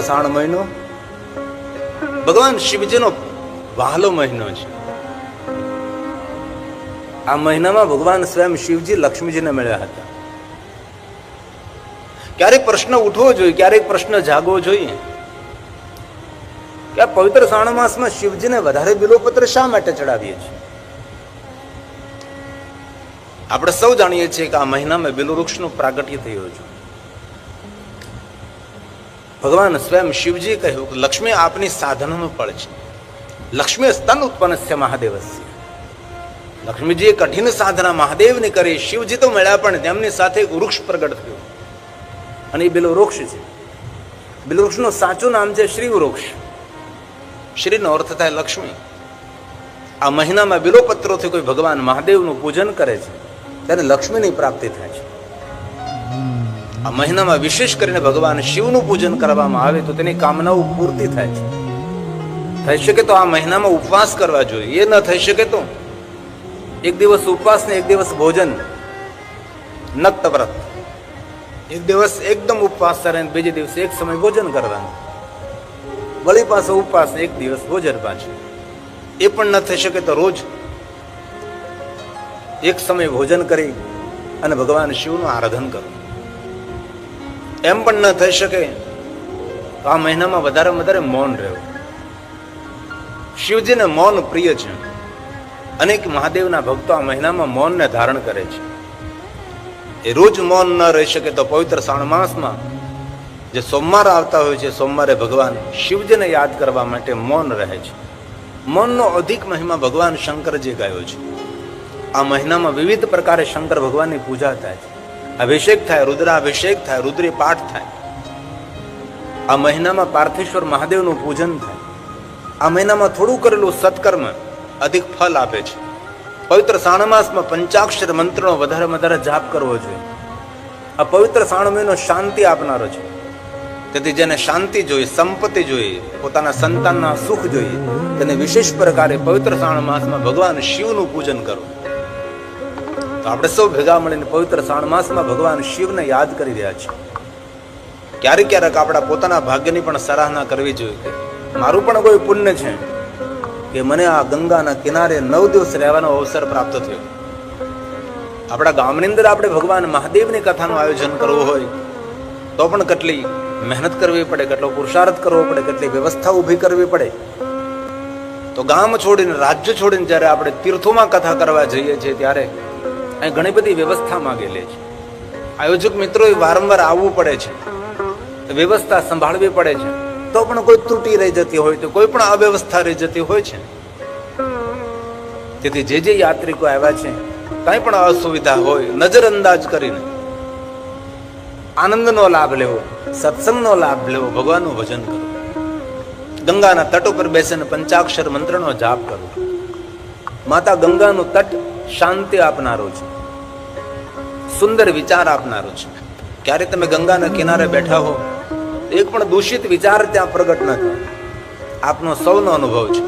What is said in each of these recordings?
શ્રાવણ મહિનો ભગવાન શિવજીનો વહાલો મહિનો છે. આ મહિનામાં ભગવાન સ્વયં શિવજી લક્ષ્મીજીને મળ્યા હતા. ક્યારેક પ્રશ્ન ઉઠવો જોઈએ, ક્યારેક પ્રશ્ન જાગવો જોઈએ કે આ પવિત્ર શ્રાવણ માસમાં શિવજીને વધારે બિલોપત્ર શા માટે ચડાવીએ છીએ? આપણે સૌ જાણીએ છીએ કે આ મહિનામાં બિલવૃક્ષનું પ્રાગટ્ય થયું છે. ભગવાન સ્વયં શિવજી કહ્યું કે લક્ષ્મી આપની સાધનનું ફળ છે. લક્ષ્મી સ્તન ઉત્પન્ન છે મહાદેવસ્ય. લક્ષ્મીજીએ કઠિન સાધના મહાદેવની કરી. શિવજી તો મળ્યા પણ તેમની સાથે એક વૃક્ષ પ્રગટ થયું અને એ બિલવૃક્ષ છે. બિલવૃક્ષનું સાચું નામ છે શ્રી વૃક્ષ. શ્રીનો અર્થ થાય લક્ષ્મી. આ મહિનામાં બિલોપત્રોથી કોઈ ભગવાન મહાદેવનું પૂજન કરે છે ત્યારે લક્ષ્મીની પ્રાપ્તિ થાય છે. આ મહિનામાં વિશેષ કરીને ભગવાન શિવનું પૂજન કરવામાં આવે તો તેની કામનાઓ પૂર્તિ થાય છે. થઈ શકે તો આ મહિનામાં ઉપવાસ કરવા જોઈએ. એ ન થઈ શકે તો એક દિવસ ઉપવાસ ને એક દિવસ ભોજન, નક્ત વ્રત. એક દિવસ એકદમ ઉપવાસ કરે, બીજે દિવસે એક સમય ભોજન કરવાનું, વળી પાછો ઉપવાસ, એક દિવસ ભોજન પાછું. એ પણ ન થઈ શકે તો રોજ એક સમય ભોજન કરી અને ભગવાન શિવનું આરાધન કરવું. એમ પણ ન થઈ શકે તો આ મહિનામાં વધારે મૌન રહેવું. શિવજીને મૌન પ્રિય છે. અનેક મહાદેવના ભક્તો આ મહિનામાં મૌનને ધારણ કરે છે. એ રોજ મૌન ન રહી શકે તો પવિત્ર શ્રાવણ માસમાં જે સોમવાર આવતા હોય છે, સોમવારે ભગવાન શિવજીને યાદ કરવા માટે મૌન રહે છે. મૌનનો અધિક મહિમા ભગવાન શંકરજી ગાયો છે. આ મહિનામાં વિવિધ પ્રકારે શંકર ભગવાનની પૂજા થાય છે. અભિષેક થાય, રુદ્રાભિષેક થાય, રુદ્રી પાઠ થાય. આ મહિનામાં પાર્થેશ્વર મહાદેવનું પૂજન થાય. આ મહિનામાં થોડું કરેલું સત્કર્મ અધિક ફળ આપે છે. પવિત્ર શ્રાવણ માસમાં પંચાક્ષર મંત્રનો વધારે જાપ કરવો જોઈએ. આ પવિત્ર શ્રાવણ મહિનો શાંતિ આપનારો છે. તેથી જેને શાંતિ જોઈએ, સંપત્તિ જોઈએ, પોતાના સંતાનના સુખ જોઈએ, તેને વિશેષ પ્રકારે પવિત્ર શ્રાવણ માસમાં ભગવાન શિવનું પૂજન કરો. તો આપણે સૌ ભેગા મળીને પવિત્ર શ્રાવણ માસમાં ભગવાન શિવને યાદ કરી રહ્યા છીએ. ક્યારેક આપણા પોતાના ભાગ્યની પણ સરાહના કરવી જોઈએ કે મારું પણ કોઈ પુણ્ય છે કે મને આ ગંગાના કિનારે 9 દિવસ રહેવાનો અવસર પ્રાપ્ત થયો. આપણા ગામની અંદર આપણે ભગવાન મહાદેવની કથાનું આયોજન કરવું હોય તો પણ કેટલી મહેનત કરવી પડે, કેટલો પુરુષાર્થ કરવો પડે, કેટલી વ્યવસ્થા ઊભી કરવી પડે. તો ગામ છોડીને, રાજ્ય છોડીને જ્યારે આપણે તીર્થોમાં કથા કરવા જઈએ છીએ ત્યારે અહીં ઘણી બધી વ્યવસ્થા માંગેલી છે. આયોજક મિત્રોએ વારંવાર આવવું પડે છે, વ્યવસ્થા સંભાળવી પડે છે. તો પણ કોઈ ત્રુટિ રહી જતી હોય તો કોઈ પણ અવ્યવસ્થા રહી જતી હોય છે. તેથી જે યાત્રિકો આવ્યા છે કઈ પણ અસુવિધા હોય નજર અંદાજ કરીને આનંદનો લાભ લેવો, સત્સંગનો લાભ લેવો, ભગવાનનું ભજન કરવું, ગંગાના તટ ઉપર બેસીને પંચાક્ષર મંત્રનો જાપ કરવો. માતા ગંગાનું તટ શાંતિ આપનારો છે, સુંદર વિચાર આપનારો છે. ક્યારે તમે ગંગાના કિનારે બેઠા હો, એક પણ દૂષિત વિચાર ત્યાં પ્રગટ ન થાય. આપનો સૌનો અનુભવ છે.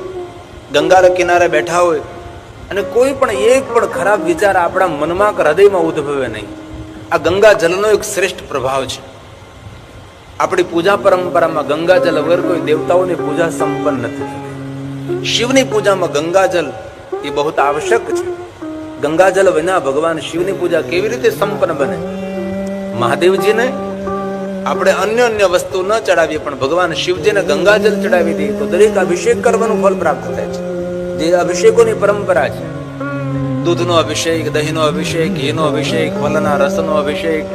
ગંગાના કિનારે બેઠા હોય અને કોઈ પણ એક પણ ખરાબ વિચાર આપણા મનમાં કે હૃદયમાં ઉદ્ભવે નહીં. આ ગંગા જલનો એક શ્રેષ્ઠ પ્રભાવ છે. આપણી પૂજા પરંપરામાં ગંગાજલ વગર કોઈ દેવતાઓની પૂજા સંપન્ન નથી થતી. શિવની પૂજામાં ગંગાજલ એ બહુ આવશ્યક છે. ગંગાજલ વિના ભગવાન શિવની પૂજા કેવી રીતે સંપન્ન બને? મહાદેવજીને આપણે અન્ય વસ્તુ ન ચડાવીએ પણ ભગવાન શિવજીને ગંગાજલ ચડાવી દઈએ તો દરેક અભિષેક કરવાનું ફળ પ્રાપ્ત થાય છે. જે અભિષેકોની પરંપરા છે, દૂધનો અભિષેક, દહીંનો અભિષેક, ઘીનો અભિષેક, ફલના રસનો અભિષેક,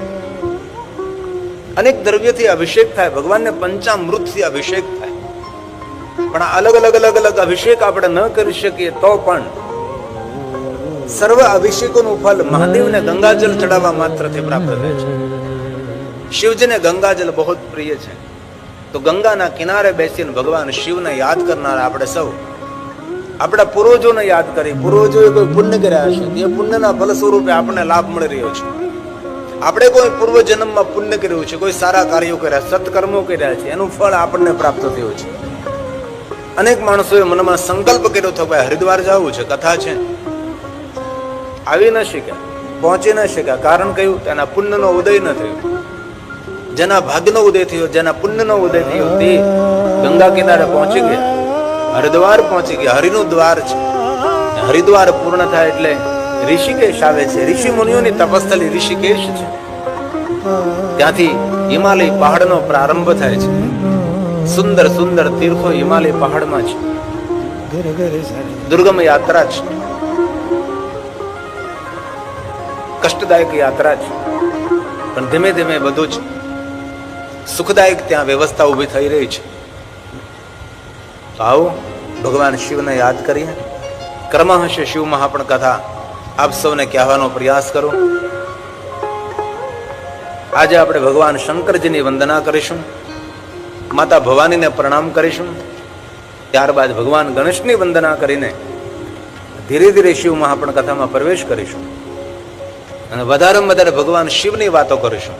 અનેક દ્રવ્યથી અભિષેક થાય. ભગવાનને પંચામૃતથી અભિષેક થાય. પણ અલગ અભિષેક આપણે ન કરી શકીએ તો પણ સર્વ અભિષેકોનું ફલ મહાદેવને ગંગાજલ ચડાવવા માત્રથી પ્રાપ્ત થાય છે. શિવજીને ગંગાજલ બહુ પ્રિય છે. તો ગંગાના કિનારે બેસીને ભગવાન શિવને યાદ કરનાર આપણે સૌ આપણા પૂર્વજોને યાદ કરી. પૂર્વજોએ કોઈ પુણ્ય કર્યા હશે, તે પુણ્યના ફલ સ્વરૂપે આપણને લાભ મળી રહ્યો છે. આપણે કોઈ પૂર્વ જન્મમાં પુણ્ય કર્યું છે, કોઈ સારા કાર્યો કર્યા, સત્કર્મો કર્યા છે, એનું ફળ આપણને પ્રાપ્ત થયું છે. અનેક માણસોએ મનમાં સંકલ્પ કર્યો હતો ભાઈ હરિદ્વાર જવું છે, કથા છે, આવી ન શક્યા, પહોંચી ન શક્યા. કારણ કયું? તેના પુણ્યનો ઉદય ન થયો. જેના ભાગ્યનો ઉદય થયો, જેના પુણ્યનો ઉદય થયો, તે ગંગા કિનારે પહોંચી ગયા, હરિદ્વાર પહોંચી ગયા. હરિનું દ્વાર છે. હરિદ્વાર પૂર્ણ થાય એટલે ઋષિકેશ આવે છે. ઋષિ મુનિઓની તપસ્થલી ઋષિકેશ છે. ત્યાંથી હિમાલય પહાડનો પ્રારંભ થાય છે. સુંદર સુંદર તીર્થો હિમાલય પહાડમાં છે. દુર્ગમ યાત્રા છે, કષ્ટદાયક યાત્રા છે, પણ ધીમે ધીમે બધું જ સુખદાયક ત્યાં વ્યવસ્થા ઊભી થઈ રહી છે. તો આવો ભગવાન શિવને યાદ કરીએ. ક્રમશઃ શિવ મહાપણ કથા આપ સૌને કહેવાનો પ્રયાસ કરો. આજે આપણે ભગવાન શંકરજીની વંદના કરીશું, માતા ભવાનીને પ્રણામ કરીશું, ત્યારબાદ ભગવાન ગણેશની વંદના કરીને ધીરે ધીરે શિવ મહાપણ કથામાં પ્રવેશ કરીશું અને વધારેમાં વધારે ભગવાન શિવની વાતો કરીશું.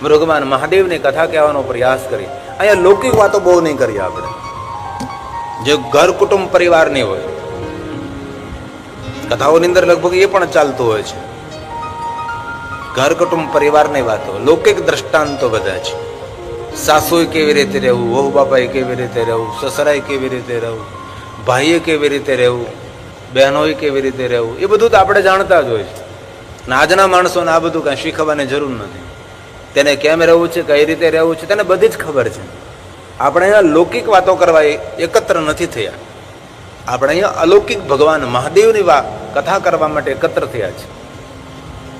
ભગવાન મહાદેવની કથા કહેવાનો પ્રયાસ કરીએ. અહીંયા લૌકિક વાતો બહુ નહીં કરીએ આપણે, જે ઘર કુટુંબ પરિવારની હોય. કથાઓની અંદર લગભગ એ પણ ચાલતું હોય છે, ઘર કુટુંબ પરિવારની વાતો. લૌકિક દ્રષ્ટાંતો બધા છે. સાસુએ કેવી રીતે રહેવું, વહુ બાપાએ કેવી રીતે રહેવું, સસરાએ કેવી રીતે રહેવું, ભાઈએ કેવી રીતે રહેવું, બહેનોએ કેવી રીતે રહેવું, એ બધું તો આપણે જાણતા જ હોય છે. અને આજના માણસોને આ બધું કાંઈ શીખવાની જરૂર નથી. તેને કેમ રહેવું છે, કઈ રીતે રહેવું છે, તેને બધી જ ખબર છે. આપણે અહીંયા લૌકિક વાતો કરવા એકત્ર નથી થયા. આપણે અહીંયા અલૌકિક ભગવાન મહાદેવની કથા કરવા માટે એકત્ર થયા છે.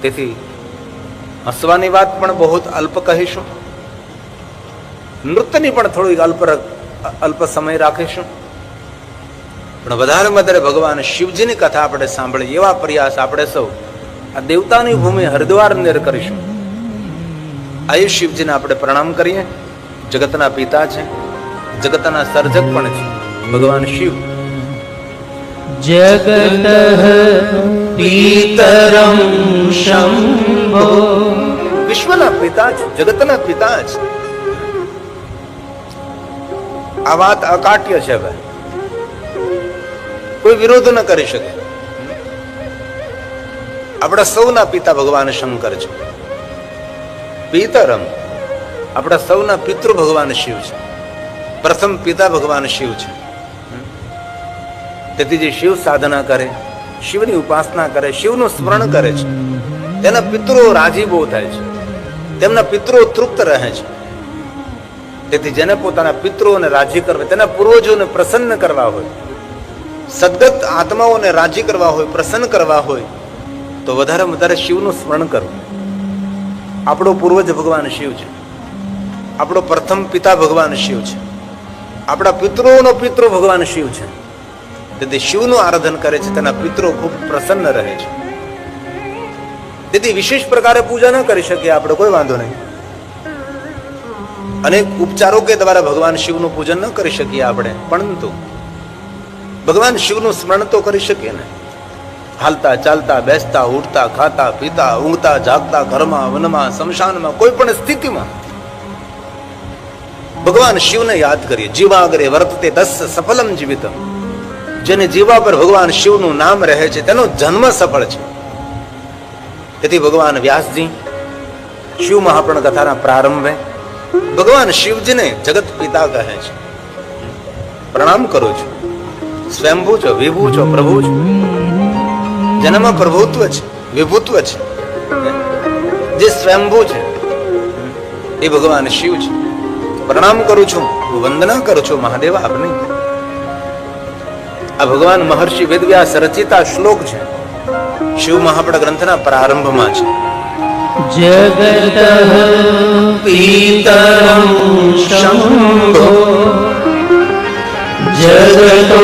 તેથી હસવાની વાત પણ બહુ અલ્પ કહીશું, નૃત્યની પણ થોડી અલ્પ સમય રાખીશું, પણ વધારે વધારે ભગવાન શિવજીની કથા આપણે સાંભળીએ એવા પ્રયાસ આપણે સૌ આ દેવતાની ભૂમિ હરિદ્વાર અંદર કરીશું. આયુ શિવજીને આપણે પ્રણામ કરીએ. જગતના પિતા છે, જગતના સર્જક પણ છે ભગવાન શિવ. જગત પિતરમ શંભો, વિશ્વના પિતા છે, જગતના પિતા છે. આ વાત અકાટ્ય છે ભાઈ, કોઈ વિરોધ ન કરી શકે. આપણા સૌના પિતા ભગવાન શંકર છે. પિતરમ, આપણા સૌના પિતૃ ભગવાન શિવ છે. પ્રથમ પિતા ભગવાન શિવ છે. તેથી જે શિવ સાધના કરે, શિવની ઉપાસના કરે, શિવનું સ્મરણ કરે છે, તેના પિતૃઓ રાજી બહુ થાય છે, તેમના પિતૃઓ તૃપ્ત રહે છે. તેથી જેને પોતાના પિતૃઓને રાજી કરવા, તેના પૂર્વજોને પ્રસન્ન કરવા હોય, સદગત આત્માઓને રાજી કરવા હોય, પ્રસન્ન કરવા હોય, તો વધારે વધારે શિવનું સ્મરણ કરવું. આપણો પૂર્વજ ભગવાન શિવ છે, આપણો પ્રથમ પિતા ભગવાન શિવ છે, આપણા પિતૃઓનો પિતૃ ભગવાન શિવ છે. તેથી શિવનું આરાધન કરે છે, તેના પિતૃઓ ખૂબ પ્રસન્ન રહે છે. તેથી વિશેષ પ્રકારે પૂજા ન કરી શકીએ આપણે, કોઈ વાંધો નહીં. અનેક ઉપચારો કે દ્વારા ભગવાન શિવનું પૂજન ન કરી શકીએ આપણે, પરંતુ ભગવાન શિવનું સ્મરણ તો કરી શકીએ ને. હાલતા ચાલતા, બેસતા ઉઠતા, ખાતા પીતા, ઊંઘતા જાગતા, ઘરમાં વનમાં શમશાનમાં, કોઈ પણ સ્થિતિમાં ભગવાન શિવને યાદ કરીએ. જીવાગ્રે વર્તતે તસ્ય સફલમ જીવિતમ. જેને જીવા પર ભગવાન શિવનું નામ રહે છે તેનો જન્મ સફળ છે. તેથી ભગવાન વ્યાસજી શિવ મહાપણ કથાના પ્રારંભે ભગવાન શિવજીને જગત પિતા કહે છે. પ્રણામ કરું છું. સ્વયંભૂ છો, વિભૂ છો, પ્રભુ છો. જેનામાં પ્રભુત્વ છે, વિભુત્વ છે, જે સ્વયંભૂ છે એ ભગવાન શિવ છે. પ્રણામ કરું છું, વંદના કરું છું મહાદેવ આપની. આ ભગવાન મહર્ષિ વેદવ્યાસ રચિતા શ્લોક છે, શિવ મહાપણ ગ્રંથના પ્રારંભમાં છે. જગત પિતરમ શંભો, જગતો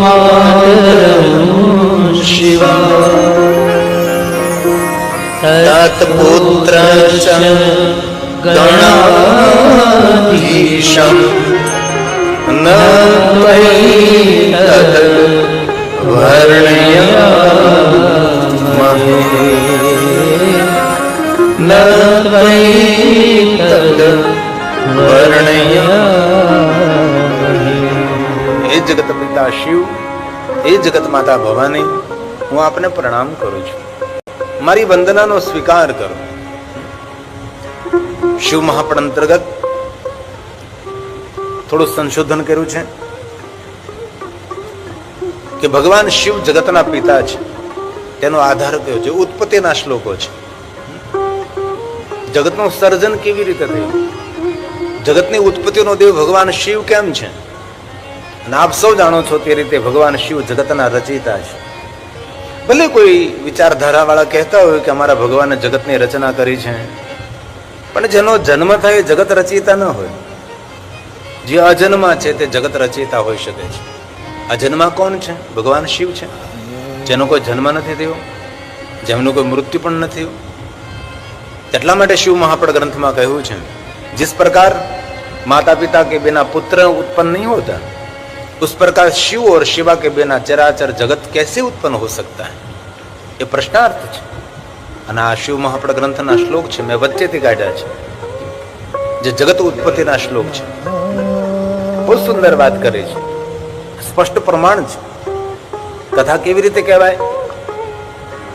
માતરમ શિવા, તત્પુત્ર ચ ગણાધીશમ, ન ત્વયી તદ વર્ણયામહે, ન ત્વયી તદ વર્ણયામહે. હે જગત પિતા શિવ, હે જગત માતા ભવાની, હું આપને પ્રણામ કરું છું. મારી વંદનાનો સ્વીકાર કરો. શિવ મહાપડ અંતર્ગત થોડું સંશોધન કર્યું છે કે ભગવાન શિવ જગતના પિતા છે. તેનો આધાર કયો છે? ઉત્પત્તિના શ્લોકો છે. જગતનું સર્જન કેવી રીતે થયું, જગતની ઉત્પત્તિનો દેવ ભગવાન શિવ કેમ છે, અને આપ સૌ જાણો છો તે રીતે ભગવાન શિવ જગતના રચયિતા છે. ભલે કોઈ વિચારધારા વાળા કહેતા હોય કે અમારા ભગવાને જગતની રચના કરી છે, પણ જેનો જન્મ થાય એ જગત રચયિતા ન હોય. જે અજન્મા છે તે જગત રચયિતા હોઈ શકે છે. અજન્મા કોણ છે? ભગવાન શિવ છે, જેનો કોઈ જન્મ નથી થયો, જેમનું કોઈ મૃત્યુ પણ નથી થયું. એટલા માટે શિવ મહાપડ ગ્રંથમાં કહ્યું છે, जिस प्रकार माता पिता के बिना पुत्र उत्पन्न नहीं होता, उस प्रकार शिव और शिवा के बिना चराचर जगत कैसे उत्पन्न हो सकता है? ये प्रश्नार्थ છે. અને આ શિવ મહાપડ ગ્રંથના શ્લોક છે, મેં વચ્ચેથી કાઢ્યા છે, જે જગત ઉત્પત્તિના શ્લોક છે. બહુ સુંદર વાત કરે છે, સ્પષ્ટ પ્રમાણ છે. કથા કેવી રીતે કહેવાય?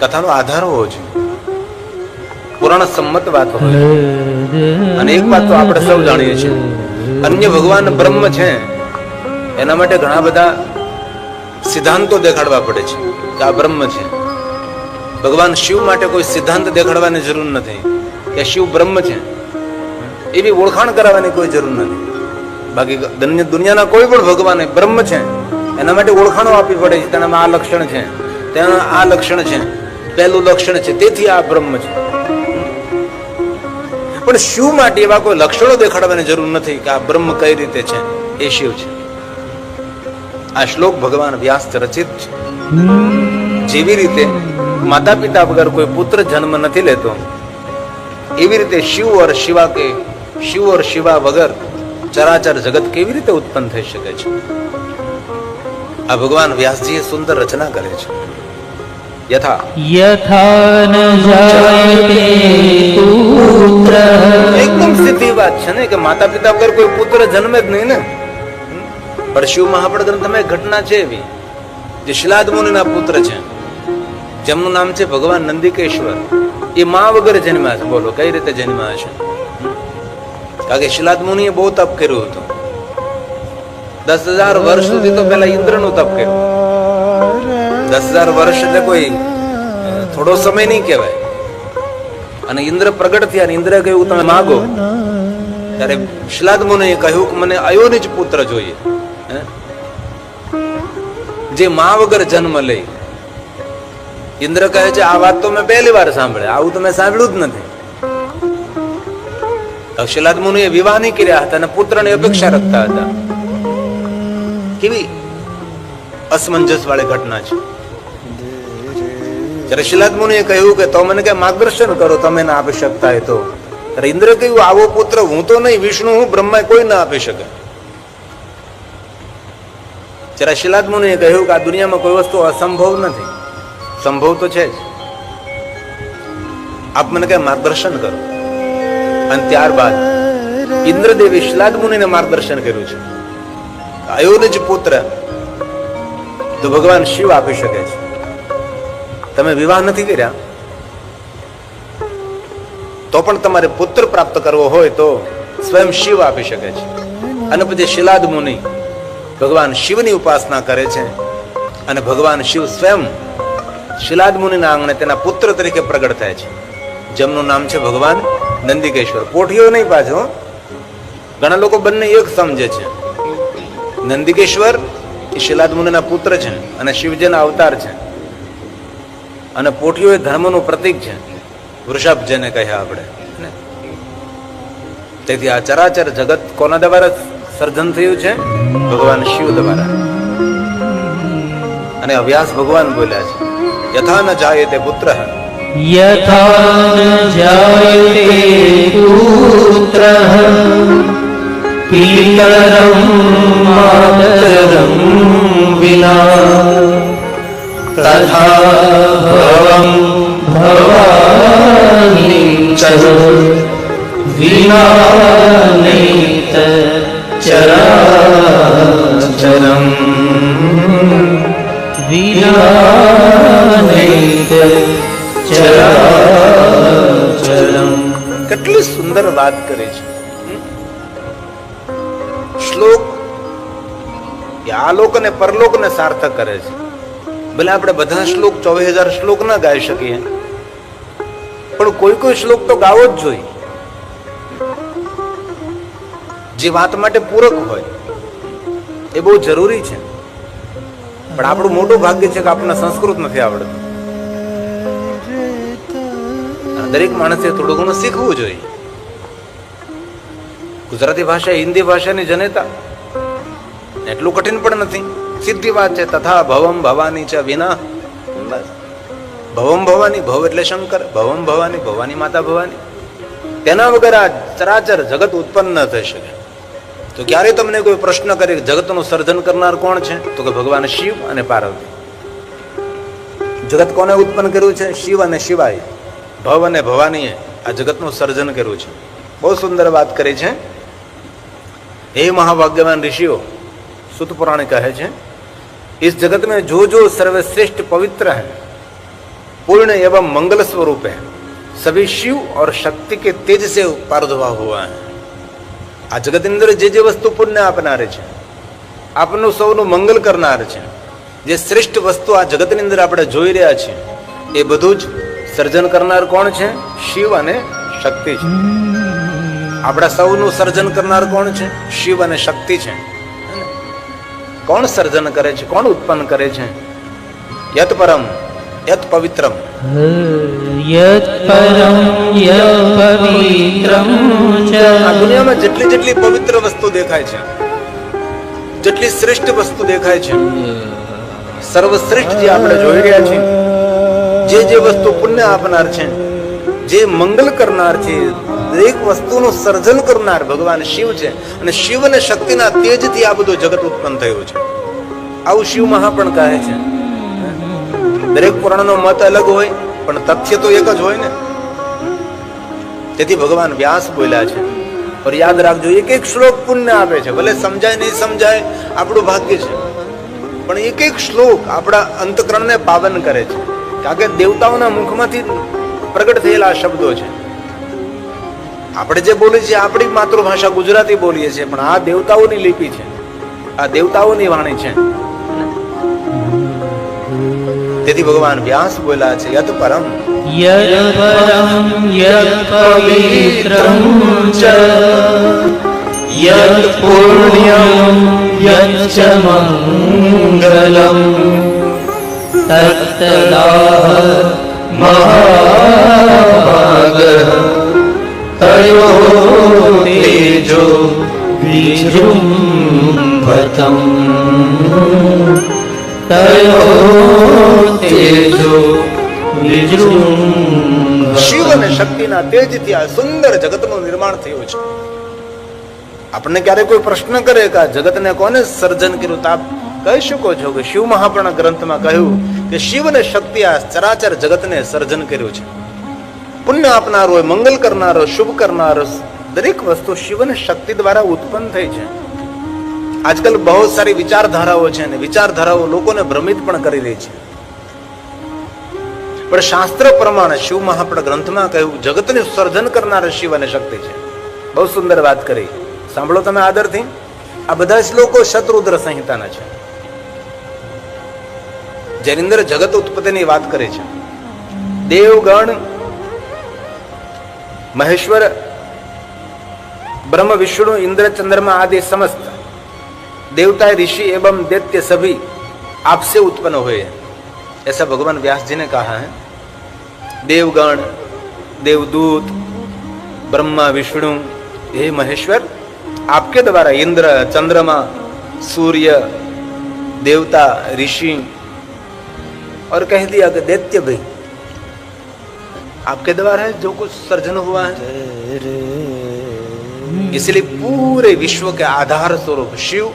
કથાનો આધાર હોવો જોઈએ, પુરાણ સંમત વાત હોય. અને એક વાત તો આપણે સૌ જાણીએ છીએ, અન્ય ભગવાન બ્રહ્મ છે એના માટે ઘણા બધા સિદ્ધાંતો દેખાડવા પડે છે કે આ બ્રહ્મ છે. ભગવાન શિવ માટે કોઈ સિદ્ધાંત દેખાડવાની જરૂર નથી કે શિવ બ્રહ્મ છે, એવી ઓળખાણ કરાવવાની કોઈ જરૂર નથી. બાકી દુનિયાના કોઈ પણ ભગવાન બ્રહ્મ છે એના માટે ઓળખાણો આપવી પડે છે. તેનામાં આ લક્ષણ છે, તેના આ લક્ષણ છે, પહેલું લક્ષણ છે, તેથી આ બ્રહ્મ છે. પણ શિવ માટે એવા કોઈ લક્ષણો દેખાડવાની જરૂર નથી કે આ બ્રહ્મ કઈ રીતે છે, એ શિવ છે. આ શ્લોક ભગવાન વ્યાસ રચિત છે. જેવી રીતે માતા પિતા વગર કોઈ પુત્ર જન્મ નથી લેતો, એવી રીતે શિવ ઓર શિવા કે શિવ ઓર શિવા વગર ચરાચર જગત કેવી રીતે ઉત્પન્ન થઈ શકે છે? આ ભગવાન વ્યાસજીએ સુંદર રચના કરે છે. યથા યથા ન જાયતે પુત્ર, એકદમ સીધી વાત છે ને કે માતા પિતા વગર કોઈ પુત્ર જન્મે જ નહીં ને. પણ શિવ મહાપડ ગ્રંથમાં એક ઘટના છે એવી, જે શિલાદ મુનિના પુત્ર છે, જેમનું નામ છે ભગવાન નંદિકેશ્વર. એ મા વગર જન્મ્યા છે. બોલો કઈ રીતે જન્મ્યા છે? કારણ કે શિલાદ મુનિએ બહુ તપ કર્યું હતું. 10,000 વર્ષ સુધી તો પેલા ઇન્દ્રનું તપ કર્યું. 10,000 વર્ષ એટલે કોઈ થોડો સમય નહીં કહેવાય. અને ઇન્દ્ર પ્રગટ થયા અને ઇન્દ્રે કહ્યું તમે માગો. ત્યારે શિલાદ મુનિએ કહ્યું કે મને અયોનિજ પુત્ર જોઈએ, જે મા વગર જન્મ લે. ઇન્દ્ર કહે છે આ વાત તો મેં પહેલી વાર સાંભળે, આવું તો મેં સાંભળ્યું જ નથી. શિલાદ મુનિએ વિવાહ નહીં કર્યા હતા અને પુત્રની અપેક્ષા રાખતા હતા. કેવી અસમંજસ વાળી ઘટના છે. જ્યારે શિલાદ મુનિએ કહ્યું કે તો મને કઈ માર્ગદર્શન કરો, તમે ના આપી શકતા હોય તો. ત્યારે ઇન્દ્રે કહ્યું આવો પુત્ર હું તો નહીં, વિષ્ણુ હું, બ્રહ્મા કોઈ ના આપી શકે. જ્યારે શિલાદ મુનિએ કહ્યું કે આ દુનિયામાં કોઈ વસ્તુ અસંભવ નથી, સંભવ તો છે જ, આપ મને કઈ માર્ગદર્શન કરો. અને ત્યારબાદ ઇન્દ્રદેવી શિલાદ મુનિને માર્ગદર્શન કર્યું છે. અયોનિજ પુત્ર તો ભગવાન શિવ આપી શકે છે. તમે વિવાહ નથી કર્યા તો પણ તમારે પુત્ર પ્રાપ્ત કરવો હોય તો સ્વયં શિવ આપી શકે છે. અને પછી શિલાદ મુનિ ભગવાન શિવની ઉપાસના કરે છે અને ભગવાન શિવ સ્વયં શિલાદ મુનિના આંગણે તેના પુત્ર તરીકે પ્રગટ થાય છે, જેમનું નામ છે ભગવાન નંદિકેશ્વર. પોઠીઓ નહીં પાછો, ઘણા લોકો બંને એક સમજે છે. નંદિકેશ્વર એ શિલાદ મુનિના પુત્ર છે અને શિવજીના અવતાર છે, અને પોઠીઓ એ ધર્મનું પ્રતીક છે. વૃષભ જેને કહ્યા આપણે. તેથી આ ચરાચર જગત કોના દ્વારા સર્જન થયું છે? ભગવાન શિવ દ્વારા. અને અવ્યાસ ભગવાન બોલ્યા છે યથા ન જાયતે પુત્ર, યથા ન જાયતે પુત્ર પિતરં માતરં વિના તથા ભવં ભવાની ચ વિના નૈત ચરાચરં વિના નૈત ચરાચરં. કેટલી કેવી સુંદર વાત કરે છે. શ્લોક આ લોક અને પરલોકને સાર્થક કરે છે. ભલે આપણે બધા શ્લોક 24,000 શ્લોક ના ગાઈ શકીએ, પણ કોઈ કોઈ શ્લોક તો ગાવો જ જોઈએ, જે વાત માટે પૂરક હોય. એ બહુ જરૂરી છે. પણ આપણું મોટું ભાગ્ય છે કે આપણને સંસ્કૃત નથી આવડતું. દરેક માણસે થોડું ઘણું શીખવું જોઈએ. ગુજરાતી ભાષા હિન્દી ભાષાની જનેતા, એટલું કઠિન પણ નથી. સીધી વાત છે. તથા ભવમ ભવાની ચ વિના. ભવમ ભવાની, ભવ એટલે શંકર, ભવમ ભવાની, ભવાની માતા ભવાની. તેના વગર આ ચરાચર જગત ઉત્પન્ન ન થઈ શકે. તો ક્યારે તમને કોઈ પ્રશ્ન કરે કે જગતનું સર્જન કરનાર કોણ છે, તો કે ભગવાન શિવ અને પાર્વતી. જગત કોને ઉત્પન્ન કર્યું છે? શિવ અને શિવાય, ભવ અને ભવાનીએ આ જગતનું સર્જન કર્યું છે. બહુ સુંદર વાત કરી છે. हे महाभाग्यवान ऋषियों, सुत पुराण कहे छे, इस जगत में जो जो सर्वश्रेष्ठ पवित्र है, पूर्ण एवं मंगल स्वरूप है, सभी शिव और शक्ति के तेज से प्रादुर्भाव हुआ है. આ જગત અંદર જે જે વસ્તુ પુણ્ય આપનાર છે, આપનું સૌનું મંગલ કરનાર છે, જે શ્રેષ્ઠ વસ્તુ આ જગતની અંદર આપણે જોઈ રહ્યા છીએ, એ બધું જ સર્જન કરનાર કોણ છે? શિવ અને શક્તિ છે. આપણા સૌનું સર્જન કરનાર કોણ છે? શિવ અને શક્તિ છે. કોણ સર્જન કરે છે? કોણ ઉત્પન્ન કરે છે? યત પરમ યત પવિત્રમ. યત પરમ યત પવિત્રમ ચ. આ દુનિયામાં જેટલી જેટલી પવિત્ર વસ્તુ દેખાય છે, જેટલી શ્રેષ્ઠ વસ્તુ દેખાય છે, સર્વશ્રેષ્ઠ જે આપણે જોઈ રહ્યા છીએ, જે જે વસ્તુ પુણ્ય આપનાર છે, જે મંગલ કરનાર છે, દરેક વસ્તુનું સર્જન કરનાર ભગવાન શિવ છે. અને શિવ અને શક્તિના તેજથી આ બધું જગત ઉત્પન્ન થયું છે. આવું શિવ મહા પણ કહે છે. દરેક પુરાણનો મત અલગ હોય, પણ તથ્ય તો એક જ હોય ને. તેથી ભગવાન વ્યાસ બોલ્યા છે. और याद રાખજો, એક એક શ્લોક પુણ્ય આપે છે. ભલે સમજાય નહીં સમજાય, આપણું ભાગ્ય છે, પણ એક એક શ્લોક આપણા અંતકરણને પાવન કરે છે. કારણ કે દેવતાઓના મુખમાંથી પ્રગટ થયેલા શબ્દો છે. આપણે જે બોલીએ છીએ આપણી માતૃભાષા ગુજરાતી બોલીએ છીએ, પણ આ દેવતાઓની લિપિ છે, આ દેવતાઓની વાણી છે. તેથી ભગવાન વ્યાસ બોલ્યા છે, યત પરમ યત પરમ યત પવિત્રમ ચ યત પુણ્યમ યત ચ મંગલમ તત્તદા મહાભાગ તયો તેજો વિજૃંભતમ. શિવ અને શક્તિના તેજથી આ સુંદર જગતનું નિર્માણ થયું છે. આપણને ક્યારે કોઈ પ્રશ્ન કરે કે આ જગતને કોને સર્જન કર્યું, તો આપ કહી શકો છો કે શિવ મહાપુરાણ ગ્રંથમાં કહ્યું કે શિવ અને શક્તિ આ ચરાચર જગતને સર્જન કર્યું છે. પુણ્ય આપનારો હોય, મંગલ કરનારો, શુભ કરનારો, દરેક વસ્તુ શિવ અને શક્તિ દ્વારા ઉત્પન્ન થઈ છે. આજકાલ બહુ સારી વિચારધારાઓ છે, અને વિચારધારાઓ લોકોને ભ્રમિત પણ કરી રહી છે. પણ શાસ્ત્ર પ્રમાણે શિવ મહાપુરાણ ગ્રંથમાં કહ્યું જગતનું સર્જન કરનાર શિવ અને શક્તિ છે. બહુ સુંદર વાત કરી. સાંભળો તમે આદરથી. આ બધા શ્લોકો શતરુદ્ર સંહિતાના છે, જેની અંદર જગત ઉત્પત્તિની વાત કરે છે. દેવગણ, महेश्वर, ब्रह्म, विष्णु, इंद्र, चंद्रमा आदि समस्त देवता, ऋषि एवं दैत्य सभी आपसे उत्पन्न हुए हैं, ऐसा भगवान व्यास जी ने कहा है. देवगण, देवदूत, ब्रह्मा, विष्णु, हे महेश्वर, आपके द्वारा इंद्र, चंद्रमा, सूर्य, देवता, ऋषि और कह दिया कि दैत्य भी आपके द्वारा है जो कुछ सर्जन हुआ है. इसलिए पूरे विश्व के आधार स्वरूप शिव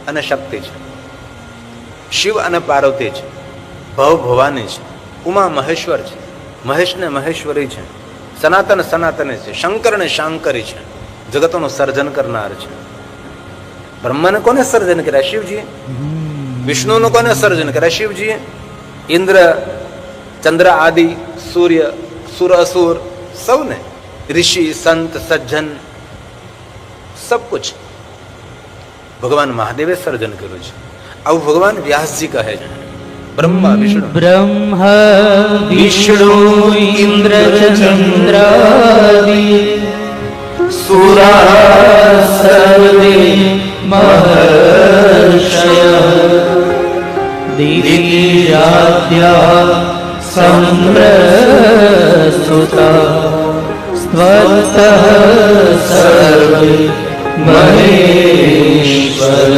અને શક્તિ છે, શિવ અને પાર્વતી છે, ભવ ભવાની છે, ઉમા મહેશ્વર છે, મહેશ ને મહેશ્વરી છે, સનાતન સનાતને છે, શંકર ને શાંકરી છે, જગતોનું સર્જન કરનાર છે. બ્રહ્માને કોને સર્જન કર્યા? શિવજીએ. વિષ્ણુનું કોને સર્જન કર્યા? શિવજીએ. ઇન્દ્ર, ચંદ્ર આદિ, સૂર્ય, સુર અસુર સૌને ऋषि संत सज्जन सब कुछ भगवान महादेवे सर्जन કર્યું છે. આવું ભગવાન વ્યાસજી કહે છે. બ્રહ્મા વિષ્ણુ ब्रह्म विष्णु इंद्र चंद्रादि सुरा सर्वे महर्षयः दिव्याद्या सम्प्रस्तुता स्वतः सर्वे महेश्वर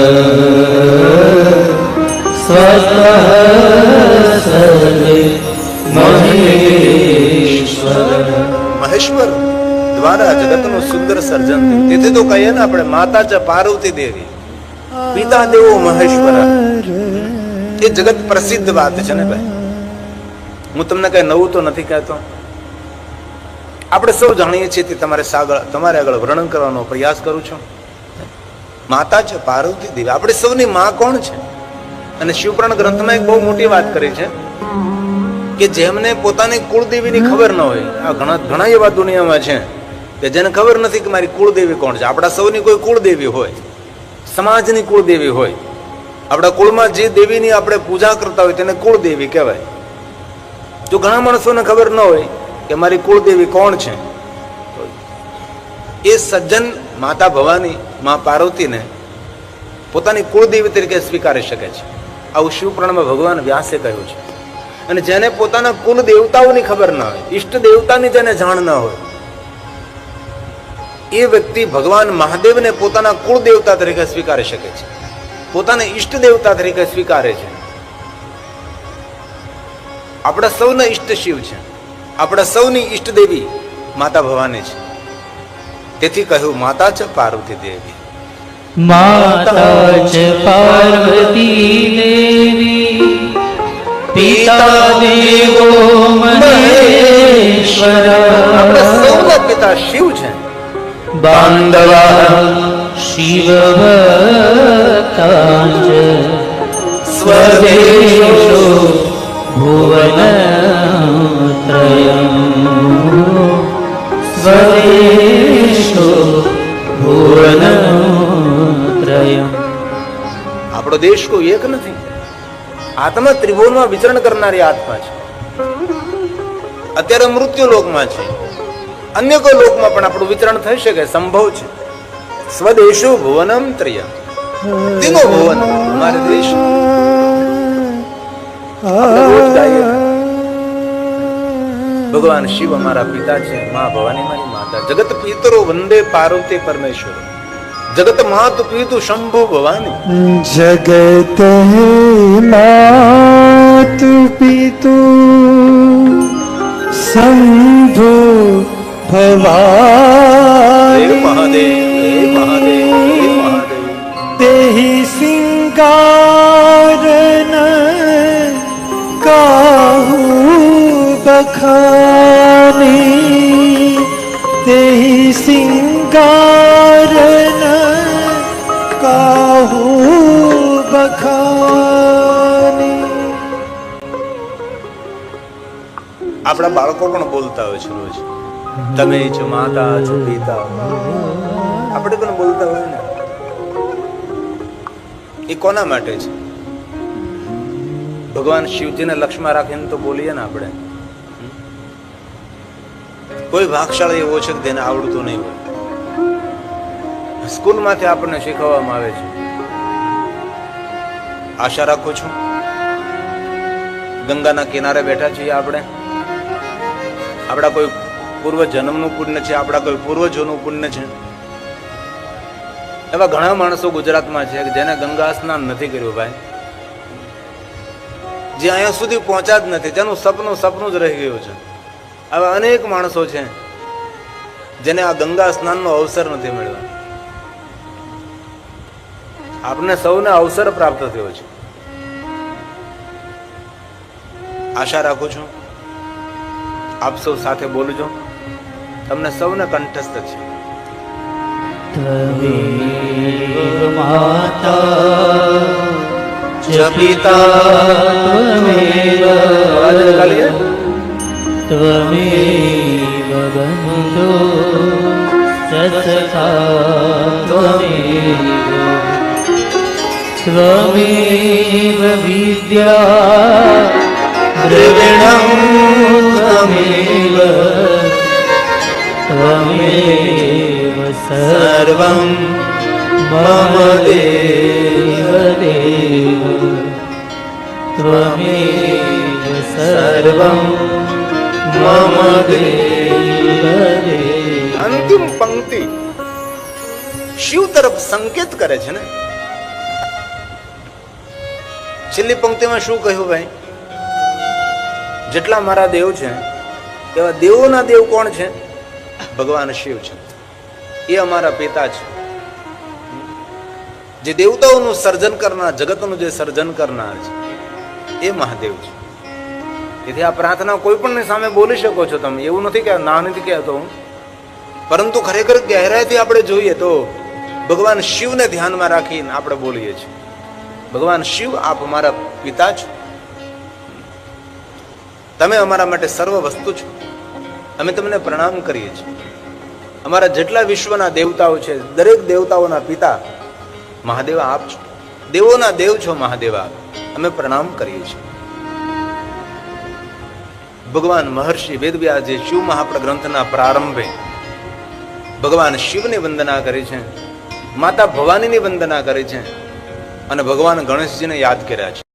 स्वतः सर्वे महेश्वर મહેશ્વર દ્વારા જગતનું સુંદર સર્જન થયું. તેથી તો કહીએ ને આપણે માતા છે પાર્વતી દેવી, પિતા દેવો મહેશ્વર. એ જગત પ્રસિદ્ધ વાત છે ને ભાઈ. હું તમને કઈ નવું તો નથી કહેતો. આપણે સૌ જાણીએ છીએ તે તમારે આગળ વર્ણન કરવાનો પ્રયાસ કરું છું. માતા છે પાર્વતી દેવી. આપણે સૌની માં કોણ છે? અને શિવપુરાણ ગ્રંથમાં એક બહુ મોટી વાત કરી છે કે જેમને પોતાની કુળદેવીની ખબર ન હોય, આ ઘણા એવા દુનિયામાં છે કે જેને ખબર નથી કે મારી કુળદેવી કોણ છે. આપણા સૌની કોઈ કુળદેવી હોય, સમાજની કુળદેવી હોય. આપણા કુળમાં જે દેવીની આપણે પૂજા કરતા હોય તેને કુળદેવી કહેવાય. જો ઘણા માણસોને ખબર ન હોય કે મારી કુળદેવી કોણ છે, એ સજ્જન માતા ભવાની મા પાર્વતીને પોતાની કુળદેવી તરીકે સ્વીકારી શકે છે. આવું શિવપુરાણમાં ભગવાન વ્યાસે કહ્યું છે. અને જેને પોતાના કુલ દેવતાઓની ખબર ના હોય, ઈષ્ટ દેવતાની જેને જાણ ના હોય, એ વ્યક્તિ ભગવાન મહાદેવને પોતાના કુળ દેવતા તરીકે સ્વીકારી શકે છે, પોતાને ઈષ્ટ દેવતા તરીકે સ્વીકારે છે. આપણા સૌના ઈષ્ટ શિવ છે, આપણા સૌની ઈષ્ટ દેવી માતા ભવાની છે. તેથી કહ્યું માતા છે પાર્વતી દેવી. माता च पार्वती देवी पिता देवो महेश्वर આપણા સૌના પિતા શિવ છે. बांधवा शिव भक्तांच स्वदेशो भुवनत्रयम् स्वदेशो ભુવનત્રયમ. આપણો દેશ કોઈ એક નથી. આત્મા ત્રિભુવનમાં વિચરણ કરનારી આત્મા છે. અત્યારે મૃત્યુ લોકમાં છે, અન્ય કોઈ લોકમાં પણ આપણું વિચરણ થઈ શકે, સંભવ છે. સ્વદેશો ભુવનમ ત્રયમ, તેનો ભુવન અમારે દેશ. આપણે રોજ ગાઈએ, ભગવાન શિવ અમારા પિતા છે, મા ભવાની મારી માતા. જગત પિતરો વંદે પાર્વતી પરમેશ્વર, જગત માત પિતુ શંભુ ભવાની. जगत मात पितु शंभु भवानी. हे महादेव, हे महादेव, हे महादेव. तेहि सिंगारन काहू बखानी. तेहि सिंगारन काहू बखानी. આપણા બાળકો પણ બોલતા હોય છે રોજ, તમે છો માતા છો પિતા. આપણે પણ બોલતા હોય ને. એ કોના માટે છે? ભગવાન શિવજીને લક્ષ્યમાં રાખીને તો બોલીએ ને આપણે. કોઈ ભાગશાળી એવો છે કે તેને આવડતું નહીં હોય. સ્કૂલમાંથી આપણને શીખવવામાં આવે છે. આશા રાખું છું ગંગાના કિનારે બેઠા છીએ આપણે. આપણા કોઈ પૂર્વ જન્મનું પુણ્ય છે, આપણા કોઈ પૂર્વજોનું પુણ્ય છે. એવા ઘણા માણસો ગુજરાતમાં છે કે જેને ગંગા સ્નાન નથી કર્યું ભાઈ, જે અહીંયા સુધી પહોંચ્યા જ નથી, જેનું સપનું જ રહી ગયું છે. આવા અનેક માણસો છે જેને આ ગંગા સ્નાનનો અવસર નથી મળ્યો. આપને સૌને અવસર પ્રાપ્ત થયો છે. આશા રાખું છું આપ સૌ સાથે બોલજો, તમને સૌને કંઠસ્થ છે. ત્વમેવ માતા ચ પિતા ત્વમેવ બંધો સખા ત્વમેવ ત્વમેવ વિદ્યા દ્રવિણં ત્વમેવ ત્વમેવ સર્વં મમ દેવ દેવ ત્વમેવ સર્વં મમ દેવ દેવ. અંતિમ પંક્તિ શિવ તરફ સંકેત કરે છે ને. છેલ્લી પંક્તિમાં શું કહ્યું ભાઈ? જેટલા મારા દેવ છે એવા દેવોના દેવ કોણ છે? ભગવાન શિવ છે. એ અમારા પિતા છે, જે દેવતાઓનું સર્જન કરનાર, જગતનું જે સર્જન કરનાર છે એ મહાદેવ છે. તેથી આ પ્રાર્થના કોઈ પણ સામે બોલી શકો છો તમે, એવું નથી કે ના નથી કહેતો હું, પરંતુ ખરેખર ગહેરાઈથી આપણે જોઈએ તો ભગવાન શિવને ધ્યાનમાં રાખીને આપણે બોલીએ છીએ, ભગવાન શિવ આપ અમારા પિતા છો, તમે અમારા માટે સર્વ વસ્તુ છો, અમે તમને પ્રણામ કરીએ છીએ. અમારા જેટલા વિશ્વના દેવતાઓ છે દરેક દેવતાઓના પિતા મહાદેવા આપ છો, દેવોના દેવ છો મહાદેવા, અમે પ્રણામ કરીએ છીએ. ભગવાન મહર્ષિ વેદવ્યાસજી શિવ મહાપ્રદ ગ્રંથના પ્રારંભે ભગવાન શિવની વંદના કરી છે, માતા ભવાનીની વંદના કરી છે અને ભગવાન ગણેશજીને યાદ કર્યા છે.